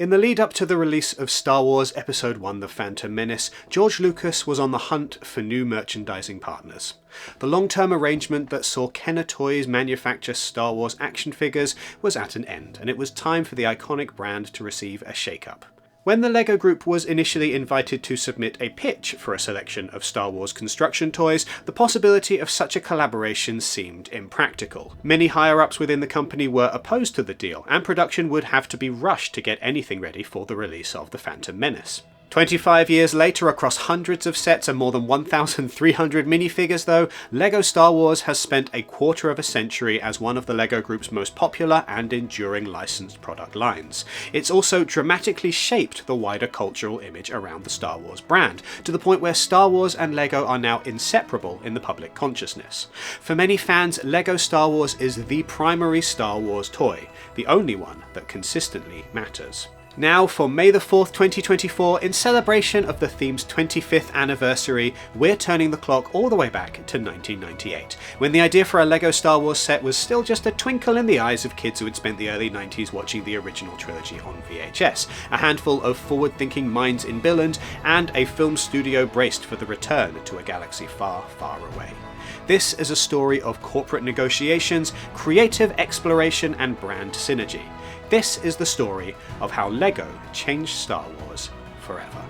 In the lead up to the release of Star Wars Episode 1 The Phantom Menace, George Lucas was on the hunt for new merchandising partners. The long-term arrangement that saw Kenner Toys manufacture Star Wars action figures was at an end, and it was time for the iconic brand to receive a shake-up. When the LEGO Group was initially invited to submit a pitch for a selection of Star Wars construction toys, the possibility of such a collaboration seemed impractical. Many higher-ups within the company were opposed to the deal, and production would have to be rushed to get anything ready for the release of The Phantom Menace. 25 years later, across hundreds of sets and more than 1,300 minifigures though, LEGO Star Wars has spent a quarter of a century as one of the LEGO Group's most popular and enduring licensed product lines. It's also dramatically shaped the wider cultural image around the Star Wars brand, to the point where Star Wars and LEGO are now inseparable in the public consciousness. For many fans, LEGO Star Wars is the primary Star Wars toy, the only one that consistently matters. Now, for May the 4th, 2024, in celebration of the theme's 25th anniversary, we're turning the clock all the way back to 1998, when the idea for a LEGO Star Wars set was still just a twinkle in the eyes of kids who had spent the early 90s watching the original trilogy on VHS, a handful of forward-thinking minds in Billund, and a film studio braced for the return to a galaxy far, far away. This is a story of corporate negotiations, creative exploration, and brand synergy. This is the story of how LEGO changed Star Wars forever.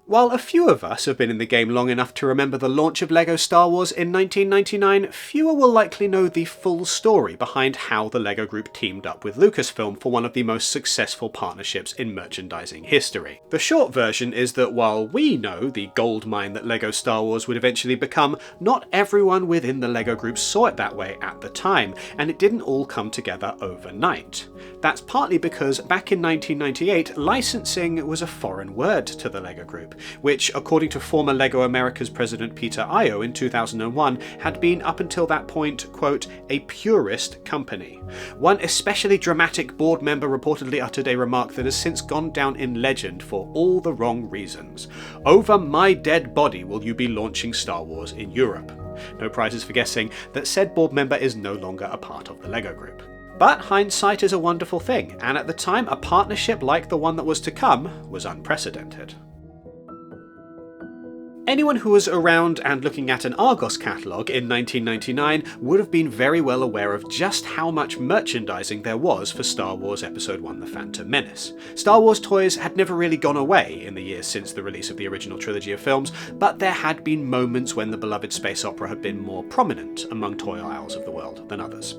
While a few of us have been in the game long enough to remember the launch of LEGO Star Wars in 1999, fewer will likely know the full story behind how the LEGO Group teamed up with Lucasfilm for one of the most successful partnerships in merchandising history. The short version is that while we know the goldmine that LEGO Star Wars would eventually become, not everyone within the LEGO Group saw it that way at the time, and it didn't all come together overnight. That's partly because back in 1998, licensing was a foreign word to the LEGO Group, which, according to former LEGO America's president Peter Ayo in 2001, had been up until that point, quote, a purist company. One especially dramatic board member reportedly uttered a remark that has since gone down in legend for all the wrong reasons. "Over my dead body will you be launching Star Wars in Europe." No prizes for guessing that said board member is no longer a part of the LEGO Group. But hindsight is a wonderful thing, and at the time a partnership like the one that was to come was unprecedented. Anyone who was around and looking at an Argos catalogue in 1999 would have been very well aware of just how much merchandising there was for Star Wars Episode 1 The Phantom Menace. Star Wars toys had never really gone away in the years since the release of the original trilogy of films, but there had been moments when the beloved space opera had been more prominent among toy aisles of the world than others.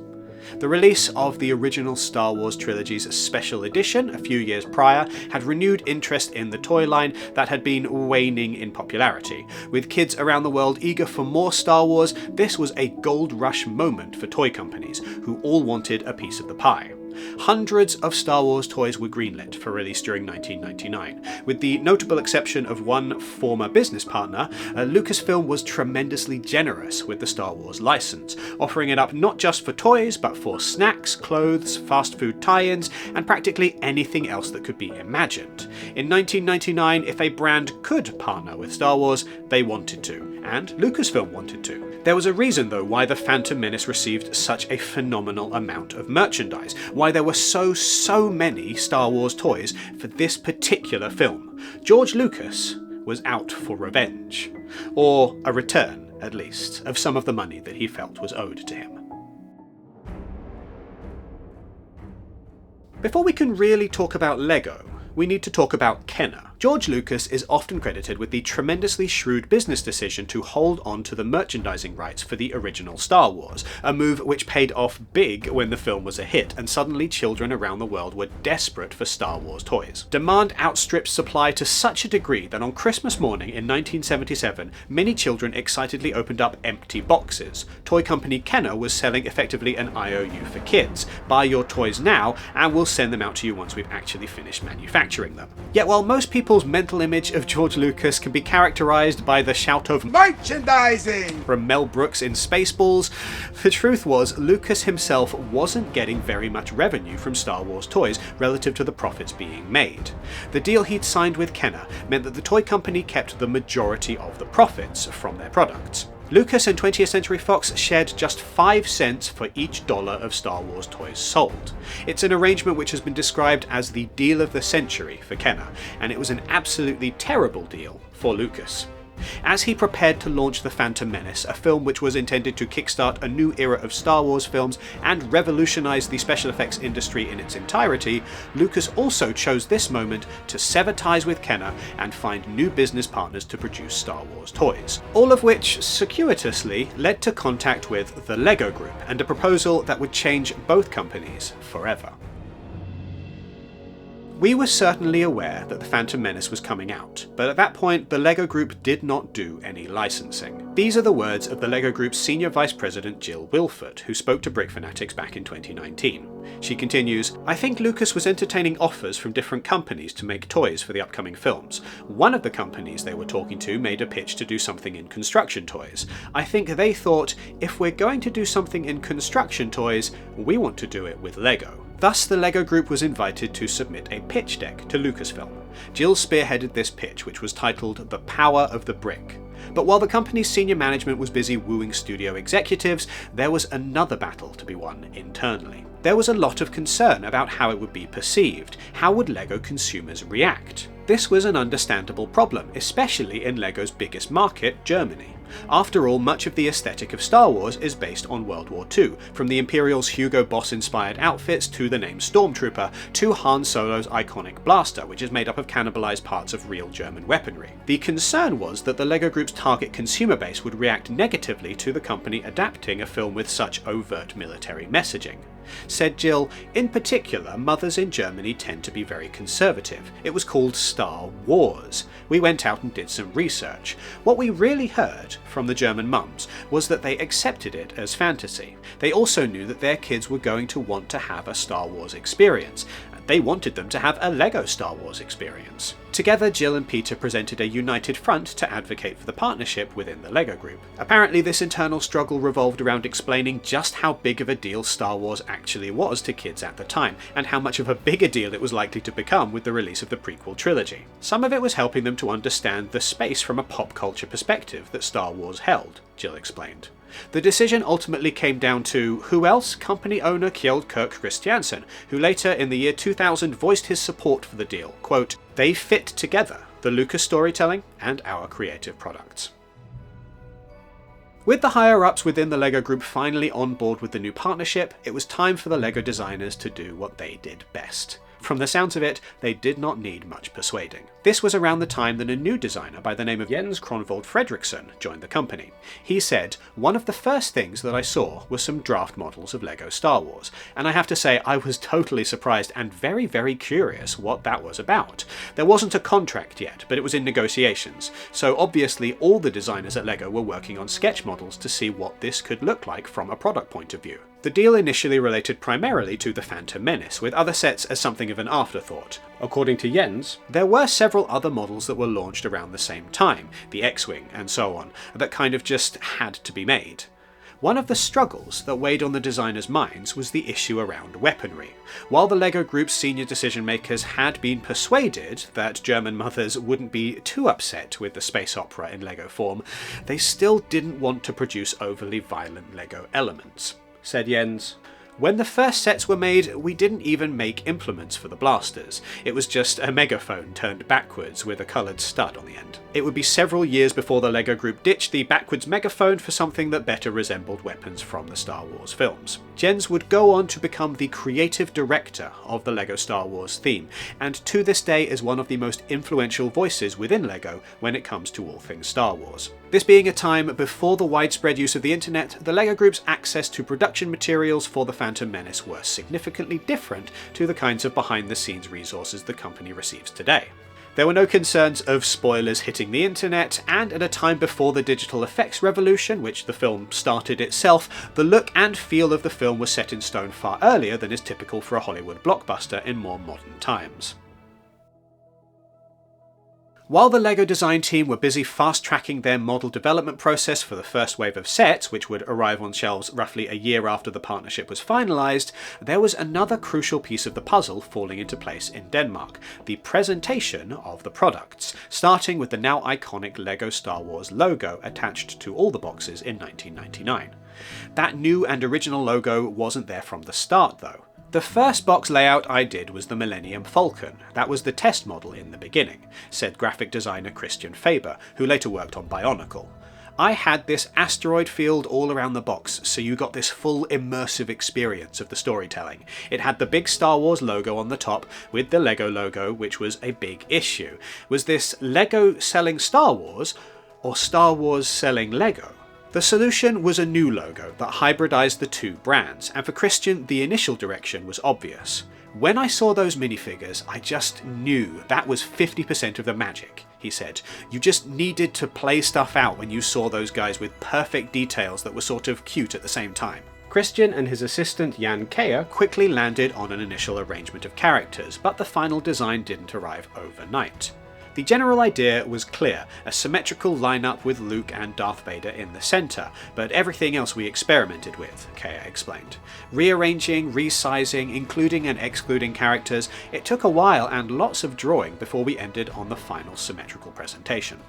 The release of the original Star Wars trilogy's special edition a few years prior had renewed interest in the toy line that had been waning in popularity. With kids around the world eager for more Star Wars, this was a gold rush moment for toy companies, who all wanted a piece of the pie. Hundreds of Star Wars toys were greenlit for release during 1999. With the notable exception of one former business partner, Lucasfilm was tremendously generous with the Star Wars license, offering it up not just for toys, but for snacks, clothes, fast food tie-ins, and practically anything else that could be imagined. In 1999, if a brand could partner with Star Wars, they wanted to, and Lucasfilm wanted to. There was a reason, though, why The Phantom Menace received such a phenomenal amount of merchandise, why there were so many Star Wars toys for this particular film. George Lucas was out for revenge, or a return, at least, of some of the money that he felt was owed to him. Before we can really talk about LEGO, we need to talk about Kenner. George Lucas is often credited with the tremendously shrewd business decision to hold on to the merchandising rights for the original Star Wars, a move which paid off big when the film was a hit, and suddenly children around the world were desperate for Star Wars toys. Demand outstripped supply to such a degree that on Christmas morning in 1977, many children excitedly opened up empty boxes. Toy company Kenner was selling effectively an IOU for kids. Buy your toys now, and we'll send them out to you once we've actually finished manufacturing them. Yet while most people's mental image of George Lucas can be characterized by the shout of "merchandising" from Mel Brooks in Spaceballs, the truth was Lucas himself wasn't getting very much revenue from Star Wars toys relative to the profits being made. The deal he'd signed with Kenner meant that the toy company kept the majority of the profits from their products. Lucas and 20th Century Fox shared just 5 cents for each dollar of Star Wars toys sold. It's an arrangement which has been described as the deal of the century for Kenner, and it was an absolutely terrible deal for Lucas. As he prepared to launch The Phantom Menace, a film which was intended to kickstart a new era of Star Wars films and revolutionise the special effects industry in its entirety, Lucas also chose this moment to sever ties with Kenner and find new business partners to produce Star Wars toys. All of which, circuitously, led to contact with the LEGO Group and a proposal that would change both companies forever. We were certainly aware that The Phantom Menace was coming out, but at that point the LEGO Group did not do any licensing. These are the words of the LEGO Group's Senior Vice President Jill Wilford, who spoke to Brick Fanatics back in 2019. She continues, "I think Lucas was entertaining offers from different companies to make toys for the upcoming films. One of the companies they were talking to made a pitch to do something in construction toys. I think they thought, if we're going to do something in construction toys, we want to do it with LEGO." Thus, the LEGO Group was invited to submit a pitch deck to Lucasfilm. Jill spearheaded this pitch, which was titled The Power of the Brick. But while the company's senior management was busy wooing studio executives, there was another battle to be won internally. There was a lot of concern about how it would be perceived. How would LEGO consumers react? This was an understandable problem, especially in LEGO's biggest market, Germany. After all, much of the aesthetic of Star Wars is based on World War II, from the Imperial's Hugo Boss-inspired outfits to the name Stormtrooper, to Han Solo's iconic blaster, which is made up of cannibalized parts of real German weaponry. The concern was that the LEGO Group's target consumer base would react negatively to the company adapting a film with such overt military messaging. Said Jill, "In particular, mothers in Germany tend to be very conservative. It was called Star Wars. We went out and did some research. What we really heard from the German mums was that they accepted it as fantasy. They also knew that their kids were going to want to have a Star Wars experience. They wanted them to have a LEGO Star Wars experience." Together, Jill and Peter presented a united front to advocate for the partnership within the LEGO Group. Apparently, this internal struggle revolved around explaining just how big of a deal Star Wars actually was to kids at the time, and how much of a bigger deal it was likely to become with the release of the prequel trilogy. Some of it was helping them to understand the space from a pop culture perspective that Star Wars held, Jill explained. The decision ultimately came down to, who else? Company owner Kjeld Kirk Christiansen, who later in the year 2000 voiced his support for the deal. Quote, "They fit together, the Lucas storytelling and our creative products." With the higher-ups within the LEGO Group finally on board with the new partnership, it was time for the LEGO designers to do what they did best. From the sounds of it, they did not need much persuading. This was around the time that a new designer by the name of Jens Kronvold Fredriksson joined the company. He said, "One of the first things that I saw was some draft models of LEGO Star Wars, and I have to say I was totally surprised and very, very curious what that was about. There wasn't a contract yet, but it was in negotiations, so obviously all the designers at LEGO were working on sketch models to see what this could look like from a product point of view." The deal initially related primarily to The Phantom Menace, with other sets as something of an afterthought. According to Jens, there were several other models that were launched around the same time, the X-Wing and so on, that kind of just had to be made. One of the struggles that weighed on the designers' minds was the issue around weaponry. While the LEGO Group's senior decision makers had been persuaded that German mothers wouldn't be too upset with the space opera in LEGO form, they still didn't want to produce overly violent LEGO elements. Said Jens, "When the first sets were made, we didn't even make implements for the blasters. It was just a megaphone turned backwards with a coloured stud on the end. It would be several years before the LEGO Group ditched the backwards megaphone for something that better resembled weapons from the Star Wars films." Jens would go on to become the creative director of the LEGO Star Wars theme, and to this day is one of the most influential voices within LEGO when it comes to all things Star Wars. This being a time before the widespread use of the internet, the LEGO Group's access to production materials for The Phantom Menace were significantly different to the kinds of behind-the-scenes resources the company receives today. There were no concerns of spoilers hitting the internet, and at a time before the digital effects revolution, which the film started itself, the look and feel of the film was set in stone far earlier than is typical for a Hollywood blockbuster in more modern times. While the LEGO design team were busy fast-tracking their model development process for the first wave of sets, which would arrive on shelves roughly a year after the partnership was finalised, there was another crucial piece of the puzzle falling into place in Denmark: the presentation of the products, starting with the now iconic LEGO Star Wars logo attached to all the boxes in 1999. That new and original logo wasn't there from the start though. The first box layout I did was the Millennium Falcon. That was the test model in the beginning, said graphic designer Christian Faber, who later worked on Bionicle. I had this asteroid field all around the box, so you got this full immersive experience of the storytelling. It had the big Star Wars logo on the top, with the LEGO logo, which was a big issue. Was this LEGO selling Star Wars, or Star Wars selling LEGO? The solution was a new logo that hybridized the two brands, and for Christian the initial direction was obvious. When I saw those minifigures, I just knew that was 50% of the magic, he said. You just needed to play stuff out when you saw those guys with perfect details that were sort of cute at the same time. Christian and his assistant Jan Kea quickly landed on an initial arrangement of characters, but the final design didn't arrive overnight. The general idea was clear, a symmetrical lineup with Luke and Darth Vader in the centre, but everything else we experimented with, Kea explained. Rearranging, resizing, including and excluding characters, it took a while and lots of drawing before we ended on the final symmetrical presentation.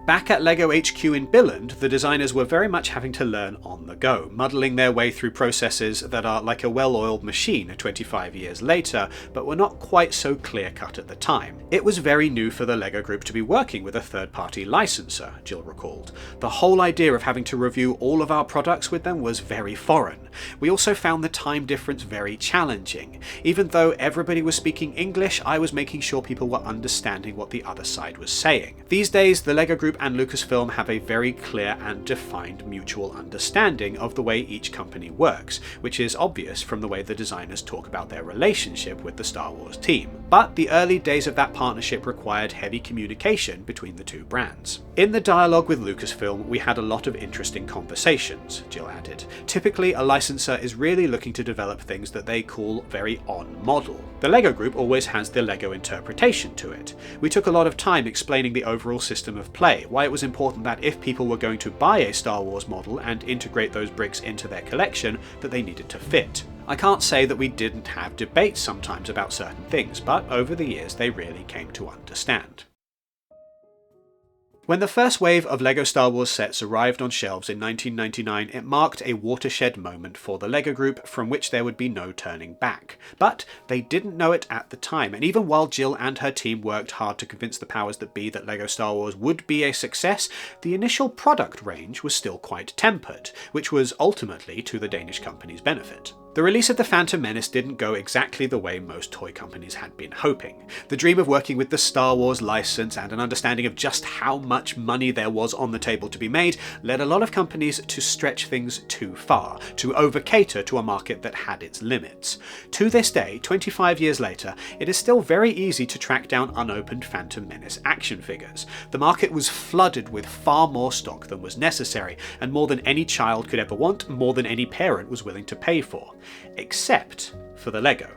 Back at LEGO HQ in Billund, the designers were very much having to learn on the go, muddling their way through processes that are like a well-oiled machine 25 years later, but were not quite so clear-cut at the time. It was very new for the LEGO Group to be working with a third-party licensor, Jill recalled. The whole idea of having to review all of our products with them was very foreign. We also found the time difference very challenging. Even though everybody was speaking English, I was making sure people were understanding what the other side was saying. These days, the LEGO Group and Lucasfilm have a very clear and defined mutual understanding of the way each company works, which is obvious from the way the designers talk about their relationship with the Star Wars team. But the early days of that partnership required heavy communication between the two brands. In the dialogue with Lucasfilm, we had a lot of interesting conversations, Jill added. Typically, a licensor is really looking to develop things that they call very on-model. The LEGO Group always has the LEGO interpretation to it. We took a lot of time explaining the overall system of play, why it was important that if people were going to buy a Star Wars model and integrate those bricks into their collection, that they needed to fit. I can't say that we didn't have debates sometimes about certain things, but over the years they really came to understand. When the first wave of LEGO Star Wars sets arrived on shelves in 1999, it marked a watershed moment for the LEGO Group from which there would be no turning back. But they didn't know it at the time, and even while Jill and her team worked hard to convince the powers that be that LEGO Star Wars would be a success, the initial product range was still quite tempered, which was ultimately to the Danish company's benefit. The release of The Phantom Menace didn't go exactly the way most toy companies had been hoping. The dream of working with the Star Wars license and an understanding of just how much money there was on the table to be made led a lot of companies to stretch things too far, to over-cater to a market that had its limits. To this day, 25 years later, it is still very easy to track down unopened Phantom Menace action figures. The market was flooded with far more stock than was necessary, and more than any child could ever want, more than any parent was willing to pay for. Except for the LEGO.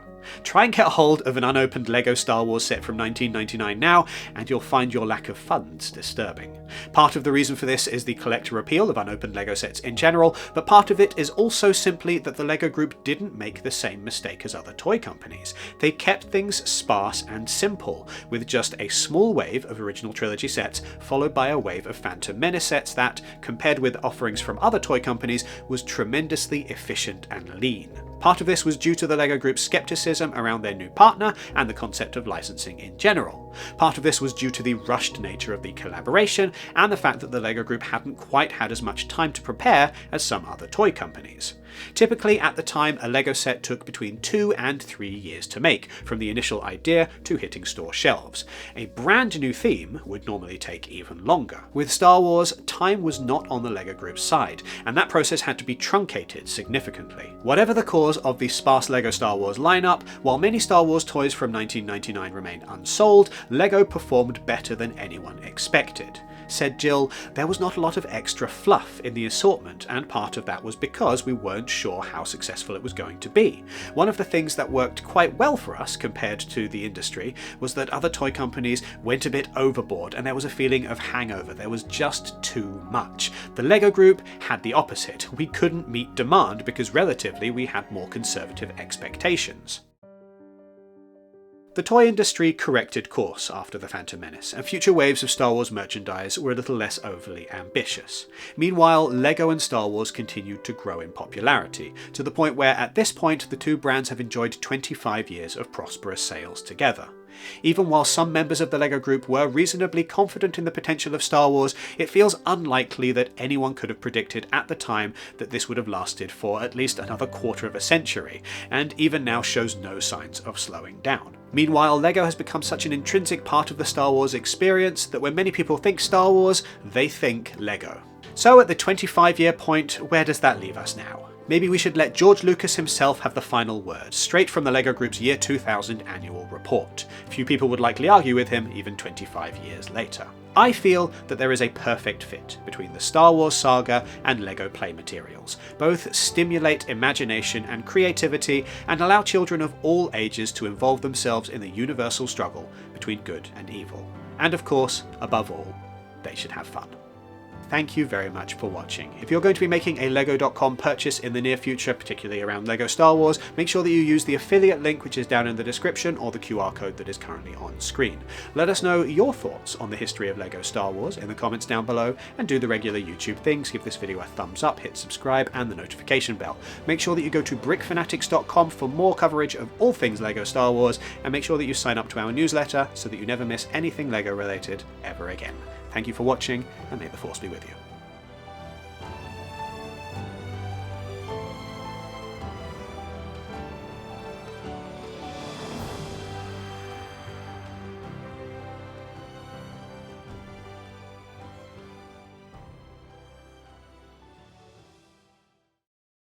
Try and get a hold of an unopened LEGO Star Wars set from 1999 now, and you'll find your lack of funds disturbing. Part of the reason for this is the collector appeal of unopened LEGO sets in general, but part of it is also simply that the LEGO Group didn't make the same mistake as other toy companies. They kept things sparse and simple, with just a small wave of original trilogy sets, followed by a wave of Phantom Menace sets that, compared with offerings from other toy companies, was tremendously efficient and lean. Part of this was due to the LEGO Group's skepticism around their new partner and the concept of licensing in general. Part of this was due to the rushed nature of the collaboration and the fact that the LEGO Group hadn't quite had as much time to prepare as some other toy companies. Typically, at the time, a LEGO set took between 2 and 3 years to make, from the initial idea to hitting store shelves. A brand new theme would normally take even longer. With Star Wars, time was not on the LEGO Group's side, and that process had to be truncated significantly. Whatever the cause, because of the sparse LEGO Star Wars lineup, while many Star Wars toys from 1999 remain unsold, LEGO performed better than anyone expected. Said Jill, "There was not a lot of extra fluff in the assortment, and part of that was because we weren't sure how successful it was going to be. One of the things that worked quite well for us compared to the industry was that other toy companies went a bit overboard and there was a feeling of hangover. There was just too much. The LEGO Group had the opposite. We couldn't meet demand because relatively we had more conservative expectations." The toy industry corrected course after The Phantom Menace, and future waves of Star Wars merchandise were a little less overly ambitious. Meanwhile, LEGO and Star Wars continued to grow in popularity, to the point where at this point the two brands have enjoyed 25 years of prosperous sales together. Even while some members of the LEGO Group were reasonably confident in the potential of Star Wars, it feels unlikely that anyone could have predicted at the time that this would have lasted for at least another quarter of a century, and even now shows no signs of slowing down. Meanwhile, LEGO has become such an intrinsic part of the Star Wars experience that when many people think Star Wars, they think LEGO. So at the 25-year point, where does that leave us now? Maybe we should let George Lucas himself have the final word, straight from the LEGO Group's Year 2000 annual report. Few people would likely argue with him even 25 years later. I feel that there is a perfect fit between the Star Wars saga and LEGO play materials. Both stimulate imagination and creativity and allow children of all ages to involve themselves in the universal struggle between good and evil. And of course, above all, they should have fun. Thank you very much for watching. If you're going to be making a LEGO.com purchase in the near future, particularly around LEGO Star Wars, make sure that you use the affiliate link which is down in the description or the QR code that is currently on screen. Let us know your thoughts on the history of LEGO Star Wars in the comments down below, and do the regular YouTube things. Give this video a thumbs up, hit subscribe and the notification bell. Make sure that you go to brickfanatics.com for more coverage of all things LEGO Star Wars, and make sure that you sign up to our newsletter so that you never miss anything LEGO related ever again. Thank you for watching, and may the Force be with you.